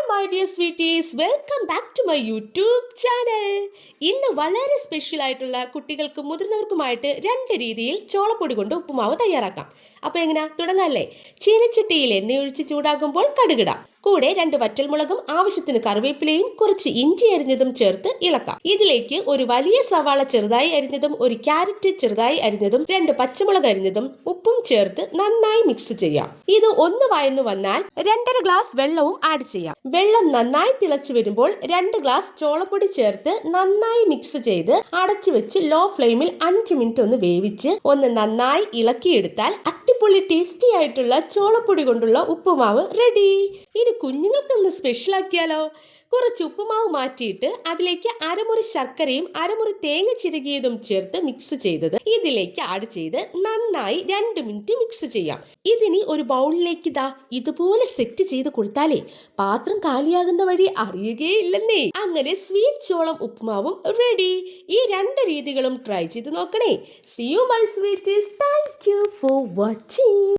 my dear sweeties, welcome back to my YouTube channel. ഇന്ന് വളരെ special ആയിട്ടുള്ള കുട്ടികൾക്കും മുതിർന്നവർക്കുമായിട്ട് രണ്ട് രീതിയിൽ ചോളപ്പൊടി കൊണ്ട് ഉപ്പുമാവ് തയ്യാറാക്കാം. അപ്പോൾ എങ്ങനെയാ തുടങ്ങാല്ലേ? ചീനച്ചട്ടിയിൽ എണ്ണ ഒഴിച്ച് ചൂടാകുമ്പോൾ കടുകിടാം. കൂടെ 2 വറ്റൽമുളകും ആവശ്യത്തിന് കറിവേപ്പിലയും കുറച്ച് ഇഞ്ചി അരിഞ്ഞതും ചേർത്ത് ഇളക്കാം. ഇതിലേക്ക് ഒരു വലിയ സവാള ചെറുതായി അരിഞ്ഞതും ഒരു ക്യാരറ്റ് ചെറുതായി അരിഞ്ഞതും 2 പച്ചമുളക് അരിഞ്ഞതും ഉപ്പും ചേർത്ത് നന്നായി മിക്സ് ചെയ്യാം. ഇത് ഒന്ന് വഴന്നു വന്നാൽ 2.5 ഗ്ലാസ് വെള്ളവും ആഡ് ചെയ്യാം. വെള്ളം നന്നായി തിളച്ചു വരുമ്പോൾ 2 ഗ്ലാസ് ചോളപ്പൊടി ചേർത്ത് നന്നായി മിക്സ് ചെയ്ത് അടച്ചു വെച്ച് ലോ ഫ്ലെയിമിൽ 5 മിനിറ്റ് ഒന്ന് വേവിച്ച് ഒന്ന് നന്നായി ഇളക്കിയെടുത്താൽ അടിപൊളി ടേസ്റ്റി ആയിട്ടുള്ള ചോളപ്പൊടി കൊണ്ടുള്ള ഉപ്പുമാവ് റെഡി. ഇനി കുഞ്ഞുങ്ങൾക്കൊന്ന് സ്പെഷ്യൽ ആക്കിയാലോ? കുറച്ച് ഉപ്പുമാവ് മാറ്റിയിട്ട് അതിലേക്ക് അരമുറി ശർക്കരയും അരമുറി തേങ്ങ ചിരകിയതും ചേർത്ത് മിക്സ് ചെയ്തത് ഇതിലേക്ക് ആഡ് ചെയ്ത് നന്നായി 2 മിനിറ്റ് മിക്സ് ചെയ്യാം. ഇതിനി ഒരു ബൗളിലേക്ക് ഇതുപോലെ സെറ്റ് ചെയ്ത് കൊടുത്താലേ പാത്രം കാലിയാകുന്ന വഴി അറിയുകയില്ലെന്നേ. അങ്ങനെ സ്വീറ്റ് ചോളം ഉപ്പുമാവും റെഡി. ഈ 2 രീതികളും ട്രൈ ചെയ്ത് നോക്കണേ. See you my sweeties. Thank you for watching.